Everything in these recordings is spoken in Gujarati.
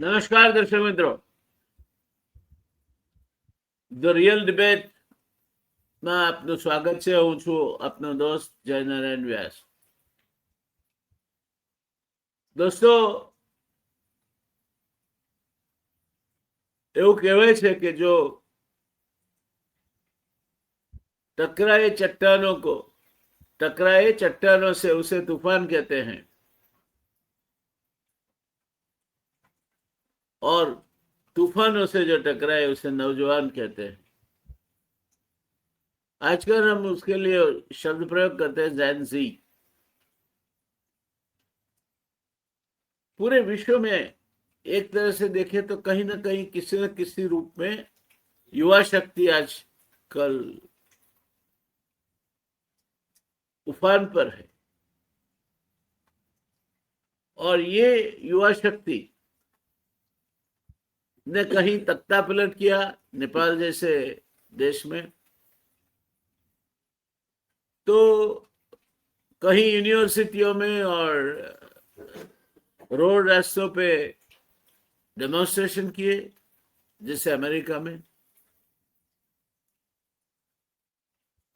નમસ્કાર દર્શક મિત્રો, ધ રિયલ ડિબેટ માં આપનું સ્વાગત છે. હું છું આપનો દોસ્ત જયનારાયણ વ્યાસ. દોસ્તો, એવું કહેવાય છે કે જો टकराए चट्टानों से उसे तूफान कहते हैं, और तूफानों से जो टकराए उसे नौजवान कहते हैं. आजकल हम उसके लिए शब्द प्रयोग करते हैं जेन ज़ी. पूरे विश्व में एक तरह से देखें तो कहीं ना कहीं किसी न किसी रूप में युवा शक्ति आजकल उफान पर है. और ये युवा शक्ति ने कहीं तख्ता पलट किया नेपाल जैसे देश में, तो कहीं यूनिवर्सिटियों में और रोड रास्तों पे डेमोन्स्ट्रेशन किए, जैसे अमेरिका में.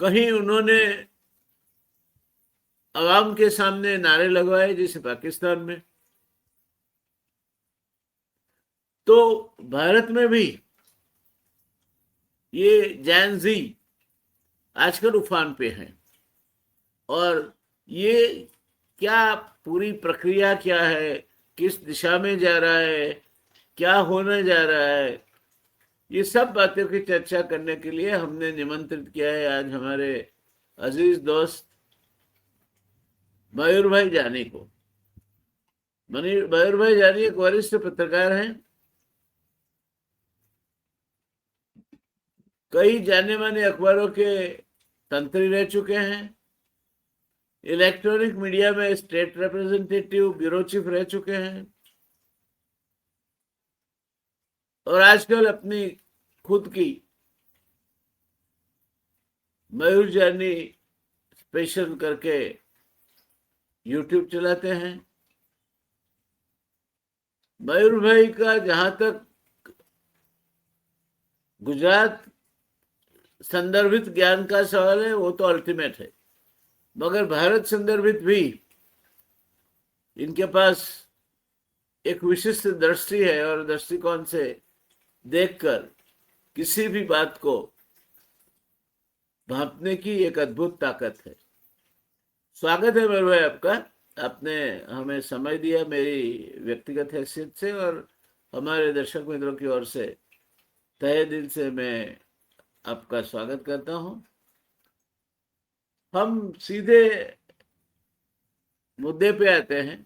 कहीं उन्होंने अवाम के सामने नारे लगवाए, जैसे पाकिस्तान में. तो भारत में भी ये जेन ज़ी आजकल उफान पे हैं. और ये क्या पूरी प्रक्रिया क्या है, किस दिशा में जा रहा है, क्या होने जा रहा है, ये सब बातों की चर्चा करने के लिए हमने निमंत्रित किया है आज हमारे अजीज दोस्त मयूर भाई जानी को. मयूर भाई जानी एक वरिष्ठ पत्रकार हैं, कई जाने माने अखबारों के तंत्री रह चुके हैं, इलेक्ट्रॉनिक मीडिया में स्टेट रिप्रेजेंटेटिव, ब्यूरो चीफ रह चुके हैं, और आजकल अपनी खुद की मयूर जानी स्पेशल करके यूट्यूब चलाते हैं. मयूर भाई का जहां तक गुजरात संदर्भित ज्ञान का सवाल है, वो तो अल्टीमेट है, मगर भारत संदर्भित भी इनके पास एक विशिष्ट दृष्टि है, और दृष्टिकोण से देखकर किसी भी बात को भांपने की एक अद्भुत ताकत है. स्वागत है मेरे भाई आपका. आपने हमें समय दिया मेरी व्यक्तिगत हैसियत से, और हमारे दर्शक मित्रों की ओर से तहे दिल से मैं आपका स्वागत करता हूं. हम सीधे मुद्दे पे आते हैं.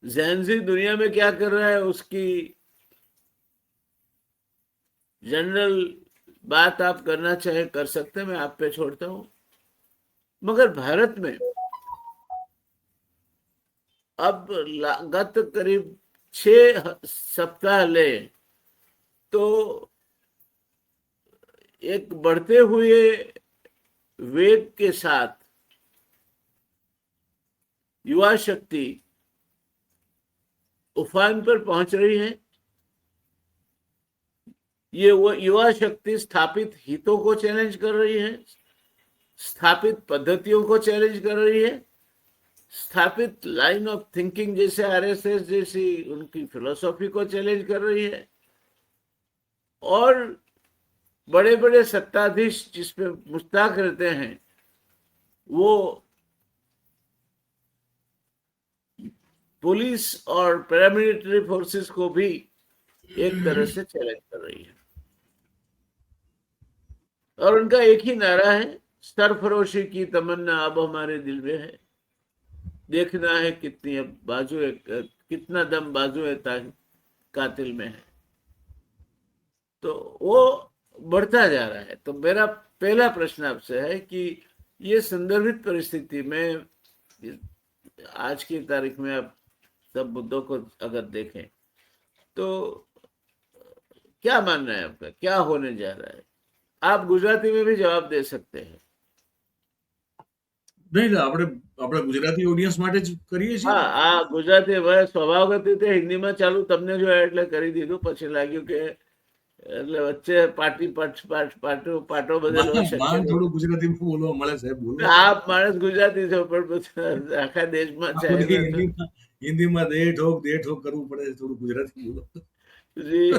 जेन ज़ी दुनिया में क्या कर रहा है, उसकी जनरल बात आप करना चाहे कर सकते हैं, मैं आप पे छोड़ता हूं. मगर भारत में अब गत करीब 6 सप्ताह ले तो एक बढ़ते हुए वेग के साथ युवा शक्ति उफान पर पहुंच रही है. ये वो युवा शक्ति स्थापित हितों को चैलेंज कर रही है, स्थापित पद्धतियों को चैलेंज कर रही है, स्थापित लाइन ऑफ थिंकिंग जैसे आरएसएस जैसी उनकी फिलोसॉफी को चैलेंज कर रही है, और बड़े बड़े सत्ताधीश जिस पे मुस्ताक रहते हैं वो पुलिस और पैरामिलिट्री फोर्सेस को भी एक तरह से चैलेंज कर रही है. और उनका एक ही नारा है, सरफरोशी की तमन्ना अब हमारे दिल में है, देखना है कितनी बाजू कितना दम बाजू कातिल में है. तो वो बढ़ता जा रहा है. तो मेरा पहला प्रश्न आपसे है कि ये संदर्भित परिस्थिति में आज की तारीख में आप सब मुद्दों को अगर देखें तो क्या मानना है आपका, क्या होने जा रहा है? आप गुजराती में भी जवाब दे सकते हैं. નહીં આપણે આપણા ગુજરાતી ઓડિયન્સ માટે જ કરીએ છીએ હા, ને. આ ગુજરાતી હવે સ્વભાવગત રીતે હિન્દીમાં ચાલુ તમને જોયા એટલે કરી દીધું. પછી લાગ્યું કે એટલે વચ્ચે પાટો બદલવો શક્ય માંડ નહીં. થોડું ગુજરાતીમાં બોલવા મળે સાહેબ, બોલવા દો. આપ માણસ ગુજરાતી છો પણ પછી આખા દેશમાં આ છે બધી એટલે તો હિન્દીમાં દે ઠોક કરવું પડે, થોડું ગુજરાતી બોલો. જી.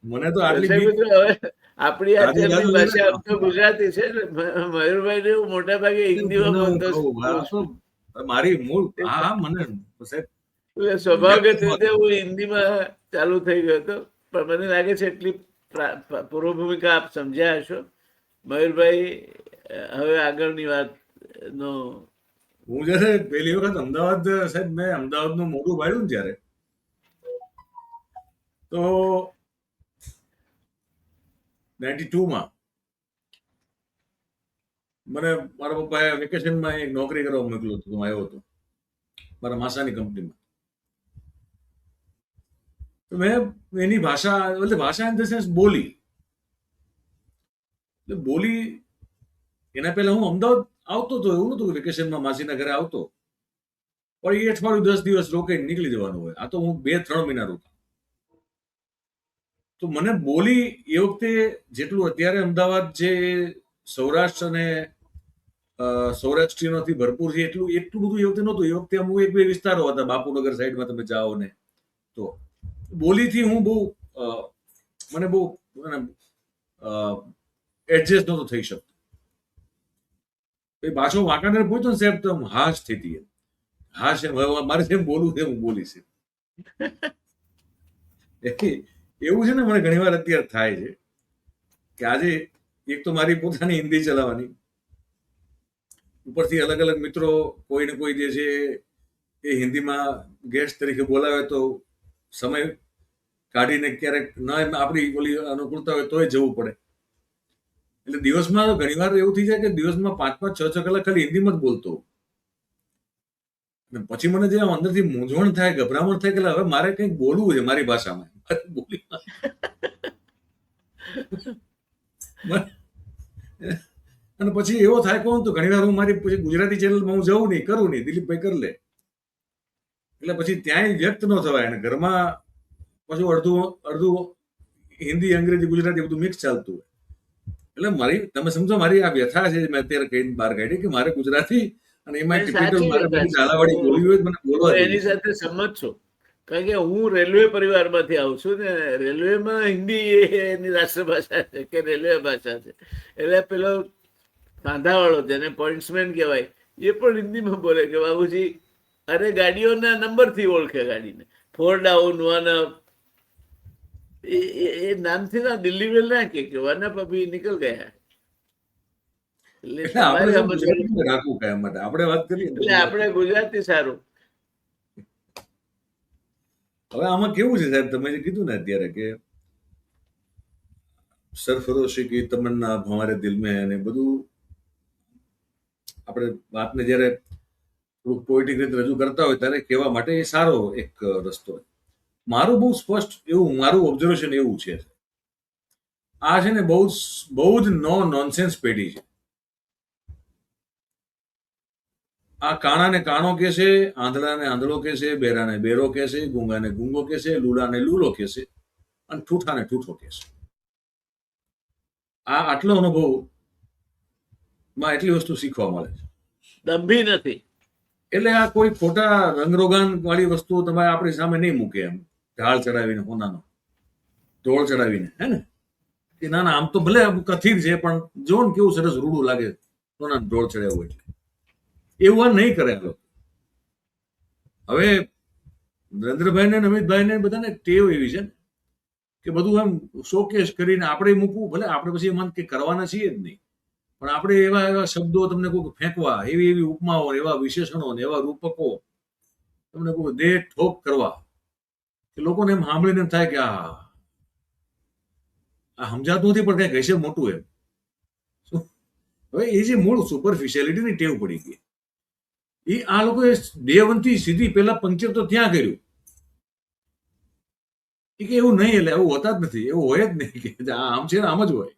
મને તો આટલી દર્શક બીક મિત્રો, હવે આપણી આ લાગે ચેનલની છે ને. ભાષા આમ તો ગુજરાતી છે ને. મયુરભાઈ ને હું મોટા ભાગે હિન્દીમાં મને હું બોલતો કહું, આ હોઉં તો છું. મારી મૂળ, હા હા, મને સાહેબ એટલે વ્યક્ત સ્વભાવગત ન રીતે હું હિન્દીમાં ચાલુ થઈ ગયો હતો. પણ મને લાગે છે એટલી પૂર્વ ભૂમિકા આપ સમજ્યા હશો. મયુરભાઈ, હવે આગળની વાત નો હું જયારે પહેલી વખત અમદાવાદ, સાહેબ મેં અમદાવાદનું મોઢું વાળ્યું ને ત્યારે, તો 92 માં મને મારા પપ્પાએ વેકેશનમાં એક નોકરી કરવા મોકલ્યો હતો. હું આવ્યો હતો મારા માસાની કંપનીમાં. તો મેં એની ભાષા, એટલે ભાષા ઇન ધ સેન્સ બોલી, એટલે બોલી. એના પહેલા હું અમદાવાદ આવતો હતો, એવું નતું વેકેશનમાં માસીના ઘરે આવતો, પણ એ અઠવાડિયું 10 દિવસ રોકાઈને નીકળી જવાનું હોય. આ તો હું 2-3 મહિના રોકા. તો મને બોલી એ વખતે જેટલું અત્યારે અમદાવાદ જે સૌરાષ્ટ્ર અને સૌરાષ્ટ્રીયનોથી ભરપૂર છે, એટલું એટલું બધું એ વખતે નહોતું. એ વખતે અમુક એક બે વિસ્તારો હતા, બાપુનગર સાઈડમાં તમે જાઓ ને, તો બોલીથી હું બહુ મને બહુ એડજસ્ટ નહોતો થઈ શકતો. એ પાછો વાંકાનેર પહોંચ્યો ને સાહેબ, તો હાશ થઈ હતી. હાશ એમ, હવે મારે જેમ બોલવું છે હું બોલીશ. એવું છે ને, મને ઘણી વાર અત્યારે થાય છે કે આજે એક તો મારી પોતાની હિન્દી ચલાવવાની, ઉપરથી અલગ અલગ મિત્રો કોઈ ને કોઈ જે છે એ હિન્દીમાં ગેસ્ટ તરીકે બોલાવે, તો સમય કાઢીને ક્યારેક ન આપણી ઓલી અનુકૂળતા હોય તોય જવું પડે. એટલે દિવસમાં ઘણી વાર એવું થઈ જાય કે દિવસમાં 5-6 કલાક ખાલી હિન્દીમાં જ બોલતો હોઉં. અને પછી મને જે અંદરથી મૂંઝવણ થાય, ગભરામણ થાય કે હવે મારે કંઈક બોલવું છે મારી ભાષામાં. બોલી અને પછી એવો થાય કોણ, તો ઘણી વાર હું મારી પછી ગુજરાતી ચેનલમાં હું જઉં નહીં, કરું નહીં, દિલીપભાઈ કરી લે. એટલે પછી ત્યાંય વ્યક્ત ન થવાય. અને ઘરમાં પાછું અડધું અડધું હિન્દી, અંગ્રેજી, ગુજરાતી બધું મિક્સ ચાલતું હોય. એટલે મારી, તમે સમજો મારી આ વ્યથા છે, મેં અત્યારે કઈ બહાર કાઢી કે મારે ગુજરાતી અને એમાં ટિપિકલ સાચી મારે વ્યથા બધી છે. ઝાલાવાડી બોલવી હોય તો મને બોલવા હું દેવી એની છે. સાથે સંમત છું. કારણ કે હું રેલવે પરિવારમાંથી આવું છું ને, રેલવેમાં હિન્દી એની રાષ્ટ્રભાષા છે કે રેલવે ભાષા છે. એટલે પેલો સાંધાવાળો, જેને પોઈન્ટ્સમેન કહેવાય, એ પણ હિન્દીમાં બોલે કે બાબુજી, અરે ગાડીઓના નંબરથી ઓળખે ગાડીને. 4 ડાઉન 1 અપ, એ નામથી ના દિલ્હી વેલ ના કે 1 અપ અભી નિકલ ગયા. એટલે એટલે આપણે તમારી તો સમજ, ગુજરાતીમાં રાખવું કાયમ માટે. આપણે વાત કરીએ ને તો એટલે આપણે ગુજરાતી સારું. હવે આમાં કેવું છે સાહેબ, તમે જે કીધું ને અત્યારે કે સરફરોશી કી તમન્ના अब हमारे दिल में है, ને બધું આપણે વાતને જ્યારે થોડુંક પોએટિક રીતે રજૂ કરતા હોય ત્યારે કહેવા માટે એ સારો એક રસ્તો હોય. મારું બહુ સ્પષ્ટ એવું, મારું ઓબ્ઝર્વેશન એવું છે, આ છે ને બહુ જ નો નોનસેન્સ પેઢી છે. આ કાણાને કાણો કે છે, આંધળાને આંધળો કે છે, બેરાને બેરો કે છે, ગુંગાને ગુંગો કે છે, લૂલાને લૂલો કે છે, અને ઠૂઠાને ઠૂઠો કે છે. આ આટલો અનુભવ માં એટલી વસ્તુ શીખવા મળે છે. દંભી નથી. એટલે આ કોઈ ખોટા રંગરોગાન વાળી વસ્તુઓ તમારે આપણી સામે નહીં મૂકે એમ ઢાળ ચડાવીને, હોનાનો ઢોળ ચડાવીને, હે ને, કે ના ના આમ તો ભલે કથિર છે પણ જો ને કેવું સરસ રૂડું લાગે સોના ઢોળ ચડાવ્યું એટલે. એવું આ નહીં કરે આ લોકો. હવે નરેન્દ્રભાઈ ને અમિતભાઈ ને બધાને ટેવ એવી છે કે બધું આમ શોકેસ કરીને આપણે મૂકવું. ભલે આપણે પછી એમાં કંઈ કરવાના છીએ જ નહીં, પણ આપણે એવા એવા શબ્દો તમને કોઈ ફેંકવા, એવી એવી ઉપમાઓ, એવા વિશેષણો ને એવા રૂપકો તમને કોઈ દે ઠોક કરવા કે લોકોને એમ સાંભળીને એમ થાય કે આ સમજાતું નથી પણ કઈ હશે મોટું એમ. હવે એ જે મૂળ સુપરફિશિયાલિટીની ટેવ પડી ગઈ, એ આ લોકોએ ડે 1 થી સીધી પેલા પંક્ચર તો ત્યાં કર્યું કે એવું નહીં, એટલે એવું હોતા જ નથી, એવું હોય જ નહીં કે આમ છે ને આમ જ હોય.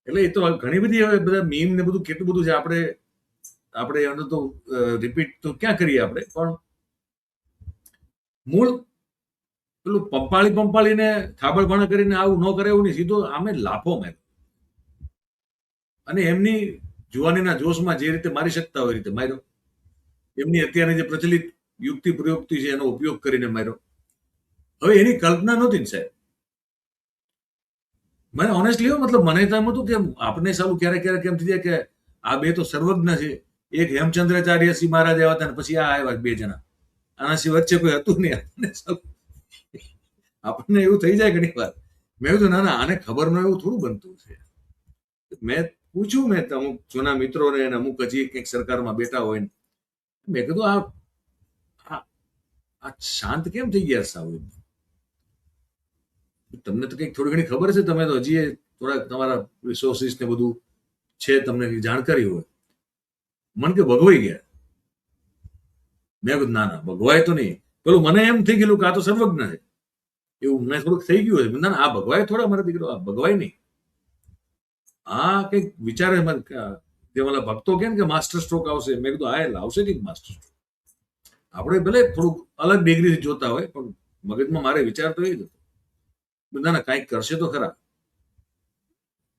એટલે એ તો ઘણી બધી હવે બધા મીમ ને બધું કેટલું બધું છે, આપણે એનો તો રિપીટ તો ક્યાં કરીએ આપણે, પણ મૂળ પેલું પંપાળીને થાબડભાણા કરીને આવું ન કરે એવું નહીં, સીધો આમે લાફો માર્યો અને એમની જુવાનીના જોશમાં જે રીતે મારી શકતા હોય એ રીતે માર્યો. એમની અત્યારની જે પ્રચલિત યુક્તિ પ્રયુક્તિ છે એનો ઉપયોગ કરીને માર્યો. હવે એની કલ્પના નહોતી ને સાહેબ. મને ઓનેસ્ટલી મતલબ મને તો એમ હતું કે આપણે સારું ક્યારેક ક્યારેક એમ થઈ જાય કે આ બે તો સર્વજ્ઞ છે. એક હેમચંદ્રાચાર્ય સિંહ મહારાજ આવ્યા હતા ને પછી આ આવ્યા બે જણા, આના સિવાય વચ્ચે કોઈ હતું નહીં. આપણને એવું થઈ જાય ઘણી વાર. મેં કીધું ના ના, આને ખબર ન એવું થોડું બનતું છે. મેં પૂછ્યું, મેં અમુક જૂના મિત્રોને અને અમુક હજી કંઈક સરકારમાં બેઠા હોય ને, મેં કીધું આ શાંત કેમ થઈ ગયા સાવ? તમને તો કંઈક થોડી ઘણી ખબર છે, તમે તો હજી થોડાક તમારા રિસોર્સિસ ને બધું છે, તમને જાણકારી હોય. મને કે ભગવાઈ ગયા. મેં કીધું ના ના, ભગવાય તો નહીં. પેલું મને એમ થઈ ગયેલું કે આ તો સર્વજ્ઞ છે એવું મને થોડુંક થઈ ગયું છે. ના ના, આ ભગવાય થોડા, મારા દીકરો આ ભગવાય નહીં. આ કંઈક વિચારે જે મારા ભક્તો કેમ કે માસ્ટર સ્ટ્રોક આવશે, મેં કીધું આ આવશે કંઈક માસ્ટર સ્ટ્રોક. આપણે ભલે થોડુંક અલગ ડિગ્રીથી જોતા હોય, પણ મગજમાં મારે વિચાર તો એ જ હતો, ના ના કાંઈક કરશે તો ખરા.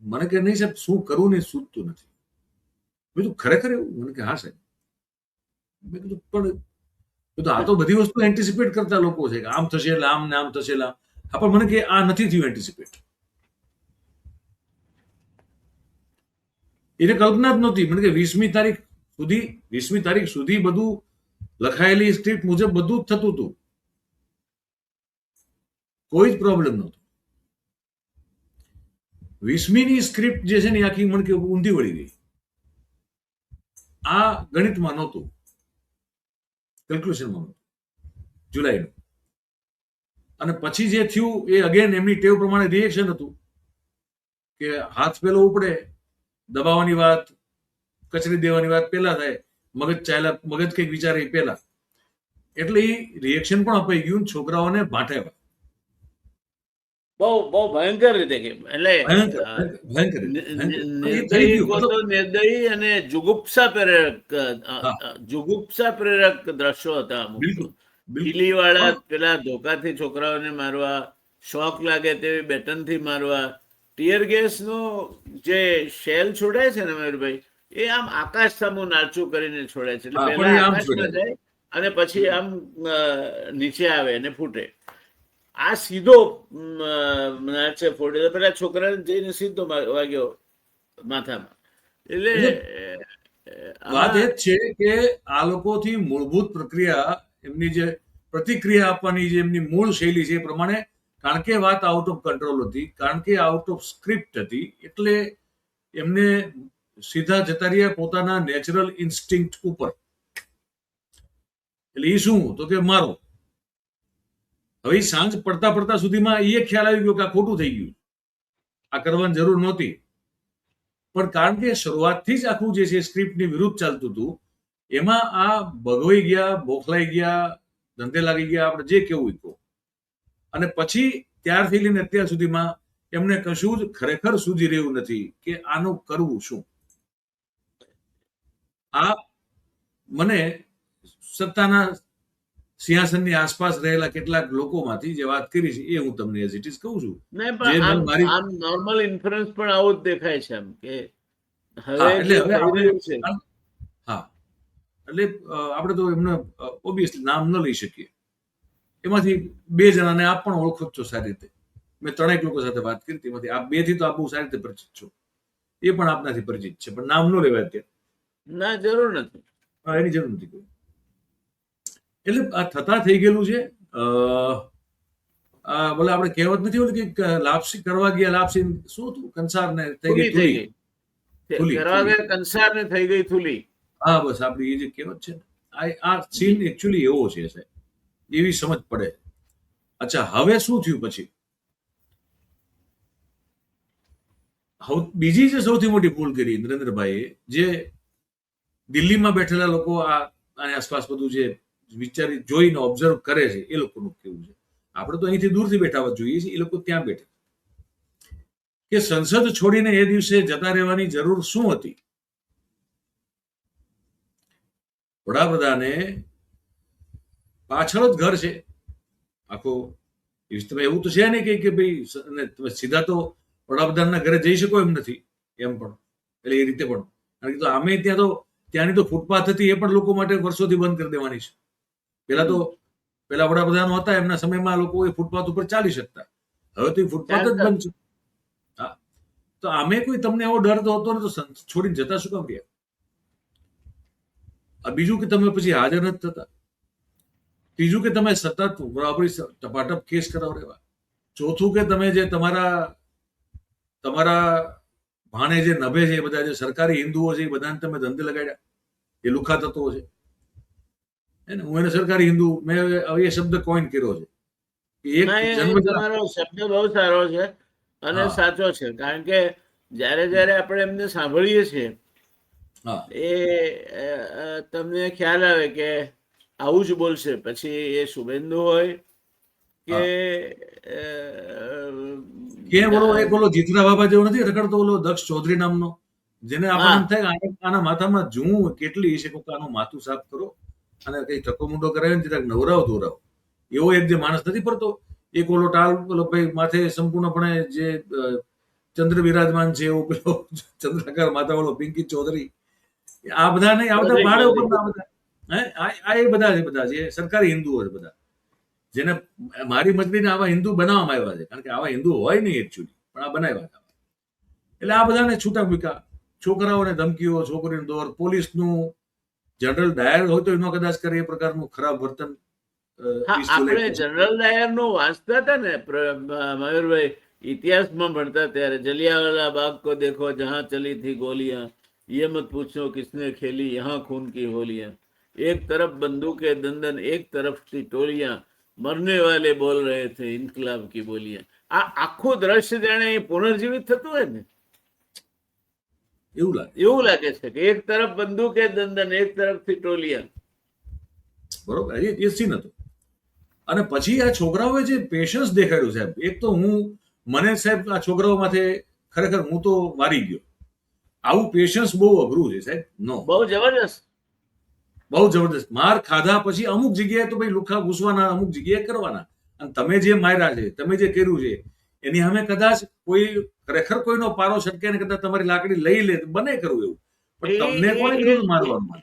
મને કે નહીં સાહેબ, શું કરવું ને સૂચતું નથી. મેં કીધું ખરેખર એવું? મને કે હા સાહેબ. મેં કીધું પણ આ તો બધી વસ્તુ એન્ટિસિપેટ કરતા લોકો છે કે આમ થશે એટલે આમ ને આમ થશે એટલે હા, પણ મને કે આ નથી થયું એન્ટિસિપેટ. એને કલ્પના જ નહોતી. મને કે 20મી તારીખ સુધી બધું લખાયેલી સ્ક્રિપ્ટ મુજબ બધું જ થતું હતું, કોઈ જ પ્રોબ્લેમ નહોતો. 20મીની સ્ક્રિપ્ટ જે છે ને આખી મને કે ઊંધી વળી ગઈ. આ ગણિતમાં નહોતું, કેલ્ક્યુલેશનમાં નહોતું, જુલાઈનું. અને પછી જે થયું એ અગેન એમની ટેવ પ્રમાણે રિએક્શન હતું કે હાથ પેલો ઉપડે, દબાવવાની વાત, કચરી દેવાની વાત પેલા થાય, મગજ કંઈક વિચારે પેલા, એટલે એ રિએક્શન પણ અપાઈ ગયું. છોકરાઓને ભાંઠે બહુ બહુ ભયંકર રીતે કેમ એટલે નિર્દયી અને જુગુપ્સા પ્રેરક દ્રશ્યો હતા અમુક. ખીલી વાળા પેલા ધોકાથી છોકરાઓને મારવા, શોખ લાગે તેવી બેટનથી મારવા, ટીયર ગેસ નો જે શેલ છોડાય છે ને મયુરભાઈ, એ આમ આકાશ સામું નાચું કરીને છોડે છે. એટલે પેલા આકાશમાં જાય અને પછી આમ નીચે આવે અને ફૂટે. આ સીધો નાચે ફોડે, પેલા છોકરાને જઈને સીધો વાગ્યો માથામાં. એટલે વાત એ જ છે કે આ લોકોથી મૂળભૂત પ્રક્રિયા, એમની જે પ્રતિક્રિયા આપવાની જે એમની મૂળ શૈલી છે એ પ્રમાણે, કારણ કે વાત આઉટ ઓફ કંટ્રોલ હતી, કારણ કે આઉટ ઓફ સ્ક્રિપ્ટ હતી, એટલે એમને સીધા જતા રહ્યા પોતાના નેચરલ ઇન્સ્ટિંક્ટ ઉપર. એટલે એ શું તો કે મારો. હવે સાંજ પડતા સુધીમાં એ ખ્યાલ આવી ગયો કે આ ખોટું થઈ ગયું, આ કરવાની જરૂર નહોતી. પણ કારણ કે શરૂઆતથી જ આખું જે છે સ્ક્રિપ્ટની વિરુદ્ધ ચાલતું હતું, એમાં આ ભગવાઈ ગયા, બોખલાઈ ગયા, ધંધે લાગી ગયા, આપણે જે કેવું કહો. અને પછી ત્યારથી લઈને અત્યાર સુધીમાં એમને કશું જ ખરેખર સૂઝી રહ્યું નથી કે આનું કરવું શું. આ મને સત્તાના સિંહાસનની આસપાસ રહેલા કેટલાક લોકોમાંથી જે વાત કરી છે એ હું તમને એઝ ઇટ ઇઝ કહું છું. આમ નોર્મલ ઇન્ફરન્સ પણ આવું જ દેખાય છે એમ કે હવે હા, એટલે આપણે તો એમને ઓબ્વિયસલી નામ ન લઈ શકીએ. એમાંથી 2 જણાને આપ પણ ઓળખો છો સારી રીતે. મેં 3 લોકો સાથે વાત કરી, તેમાંથી આપ 2 થી તો આપ બહુ સારી રીતે પરિચિત છો, એ પણ આપનાથી પરિચિત છે, પણ નામ ન લેવાય અત્યારે. ના, જરૂર નથી, એની જરૂર નથી કોઈ. એટલે આ થતા થઈ ગયેલું છે. બોલે આપણે કહેવત નથી ઓલી કે લાપસી કરવા ગયા, લાપસી શું હતું, કંસાર ને થઈ ગઈ થૂલી, કરવા ગયા કંસાર ને થઈ ગઈ થૂલી. હા, બસ આપણી એ જે કહેવત છે આ સીન એકચ્યુઅલી એવો છે સાહેબ, એવી સમજ પડે. અચ્છા, હવે શું થયું પછી? બીજી જે સૌથી મોટી ભૂલ કરી નરેન્દ્રભાઈએ, જે દિલ્હીમાં બેઠેલા લોકો આની આસપાસ બધું જે વિચારી જોઈને ઓબ્ઝર્વ કરે છે એ લોકોનું કેવું છે. આપણે તો અહીંથી દૂરથી બેઠા હોવા જોઈએ છીએ, એ લોકો ત્યાં બેઠા. કે સંસદ છોડીને એ દિવસે જતા રહેવાની જરૂર શું હતી? વડાપ્રધાને પાછળ જ ઘર છે આખો. તમે એવું તો છે નહીં કે ભાઈ તમે સીધા તો વડાપ્રધાનના ઘરે જઈ શકો એમ નથી એમ પણ, એટલે એ રીતે પણ. કારણ કે આમે ત્યાં તો ત્યાંની તો ફૂટપાથ હતી, એ પણ લોકો માટે વર્ષોથી બંધ કરી દેવાની છે. પેલા વડાપ્રધાનો હતા એમના સમયમાં લોકો એ ફૂટપાથ ઉપર ચાલી શકતા, હવે તો એ ફૂટપાથ જ બંધ છે. હા, તો આમે કોઈ તમને એવો ડર તો હતો ને, તો છોડીને જતા શું કામ રહ્યા? બીજું કે તમે પછી હાજર નથી થતા. ત્રીજું કે તમે સતત બરાબરી ટપાટપ કેસ કરાવ રહેવા. ચોથું કે તમે જે તમારા ભાણે જે નભે છે, એ બધા જે સરકારી હિન્દુઓ છે, એ બધાને તમે ધંધે લગાડ્યા, એ લુખા તત્વો છે. હું એને સરકારી હિન્દુ, મેં એ શબ્દ કોઈન કર્યો છે. તમારો શબ્દ બહુ સારો છે અને સાચો છે. કારણ કે જયારે આપણે એમને સાંભળીએ છીએ એ તમને ખ્યાલ આવે કે આવું જ બોલશે. પછી એ શુભેન્દુ હોય કે બોલો જીતરા બાબા જેવો નથી રખડતો, ઓલો દક્ષ ચૌધરી નામનો, જેને આપણને એમ થાય આના માથામાં જું કેટલી છે, આનું માથું સાફ કરો અને કઈ ટકો મુંડો કરાવે ને જરાક નવરાવ ધોરાવ. એવો એક જે માણસ નથી ફરતો, એક ઓલો ટાલ ભાઈ માથે સંપૂર્ણપણે જે ચંદ્ર વિરાજમાન છે એવો પેલો ચંદ્રાકાર માથા વાળો પિંકી ચૌધરી, આ બધા નહીં, આ બધા ભાડે ઉપર આ એ બધા જે સરકારી હિન્દુઓ છે બધા, જેને મારી મતલબને આવા હિન્દુ બનાવવામાં આવ્યા છે. કારણ કે આવા હિન્દુ હોય નહીં એકચ્યુઅલી, પણ આ બનાવ્યા. એટલે આ બધાને છૂટા મૂક્યા. છોકરાઓને ધમકીઓ, છોકરીને દોર, પોલીસનું જનરલ ડાયર હોય તો એનો કદાચ કરે એ પ્રકારનું ખરાબ વર્તન. આપણે જનરલ ડાયર નું વાંચતા હતા ને મયુરભાઈ, ઇતિહાસમાં ભણતા ત્યારે, જલિયાવાલા બાગ કો દેખો જહાં ચલી थी गोलियां, ये मत पूछो किसने खेली यहाँ खून की होलियां, एक तरफ बंदूकें दंदन एक तरफ थी टोलियां, मरने वाले बोल रहे थे इनकलाब की बोलियां. આ આખું દ્રશ્ય જાણે પુનર્જીવિત થતું હોય ને એવું લાગે છે કે એક તરફ બંદૂકે દંદન એક તરફથી ટોલિયા. બરોબર, એ સીન હતો. અને પછી આ છોકરાઓએ જે પેશન્સ દેખાડ્યું સાહેબ, એક તો મને સાહેબ આ છોકરાઓ માથે ખરેખર હું તો મારી ગયો. આવું પેશન્સ બહુ અઘરું છે સાહેબ. નો, બહુ જબરદસ્ત માર ખાધા પછી અમુક જગ્યાએ તો ભાઈ લુખા ઘૂસવાના, અમુક જગ્યાએ કરવાના. અને તમે જે માર્યા છે, તમે જે કર્યું છે, એની સામે કદાચ કોઈ ખરેખર કોઈનો પારો છટકે ને કદાચ તમારી લાકડી લઈ લે, બને કરવું એવું. પણ તમને કોણે કીધું મારવાનું?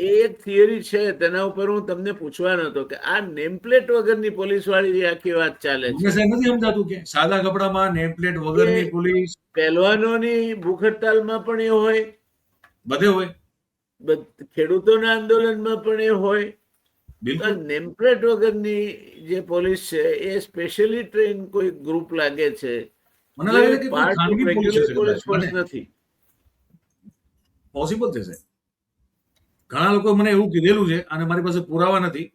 એ એક થિયરી છે, તેના ઉપર હું તમને પૂછવાનો હતો કે આ નેમપ્લેટ વગરની પોલીસ વાળી આખી વાત ચાલે છે. નથી સમજાતું કે સાદા કપડામાં નેમપ્લેટ વગરની પોલીસ, પહેલવાનોની ભૂખ હડતાલમાં પણ એ હોય, બધે હોય, ખેડૂતોના આંદોલનમાં પણ એ હોય. નેમપ્લેટ વગરની જે પોલીસ છે એ સ્પેશિયલી ટ્રેન કોઈ ગ્રુપ લાગે છે. મને લાગે છે કે ખાનગી પોલીસ ફોર્સ નથી. પોસિબલ છે સાહેબ. ઘણા લોકો મને એવું કીધેલું છે, અને મારી પાસે પુરાવા નથી,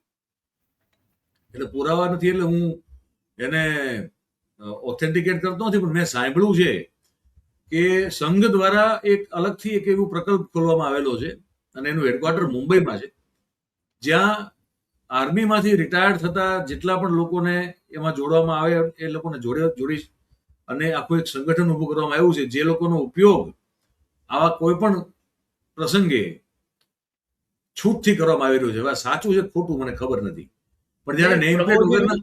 એટલે હું એને ઓથેન્ટિકેટ કરતો નથી, પણ મેં સાંભળ્યું છે કે સંઘ દ્વારા એક અલગથી એક એવું પ્રકલ્પ ખોલવામાં આવેલો છે, અને એનું હેડક્વાર્ટર મુંબઈમાં છે, જ્યાં આર્મીમાંથી રિટાયર્ડ થતા જેટલા પણ લોકોને એમાં જોડવામાં આવે એ લોકોને જોડી અને આખું એક સંગઠન ઉભું કરવામાં આવ્યું છે, જે લોકોનો ઉપયોગ આવા કોઈ પણ પ્રસંગે છૂટથી કરવામાં આવી રહ્યું છે. હવે સાચું છે ખોટું મને ખબર નથી, પણ જયારે નેમપ્લેટ વગરના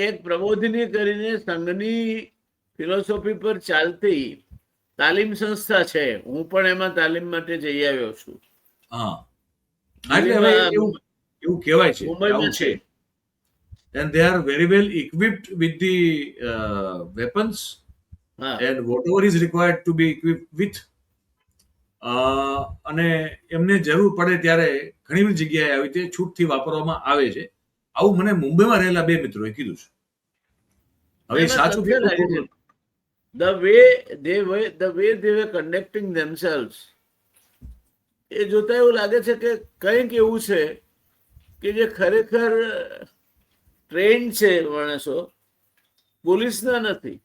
એક પ્રબોધિની કરીને સંઘની ફિલોસોફી પર ચાલતી તાલીમ સંસ્થા છે, હું પણ એમાં તાલીમ માટે જઈ આવ્યો છું. હા, એટલે હવે એવું કહેવાય છે આવું છે. And they are very well equipped with the weapons and whatever is required to be equipped with. અને એમને જરૂર પડે ત્યારે ઘણી બધી જગ્યાએ આવી રીતે છૂટથી વાપરવામાં આવે છે. આવું મને મુંબઈમાં રહેલા 2 મિત્રોએ કીધું છે. હવે સાચું કે the way they were conducting themselves, એ જોતા એવું લાગે છે કે કંઈક એવું છે કે જે ખરેખર ટ્રેન છે માણસો, પોલીસના નથી,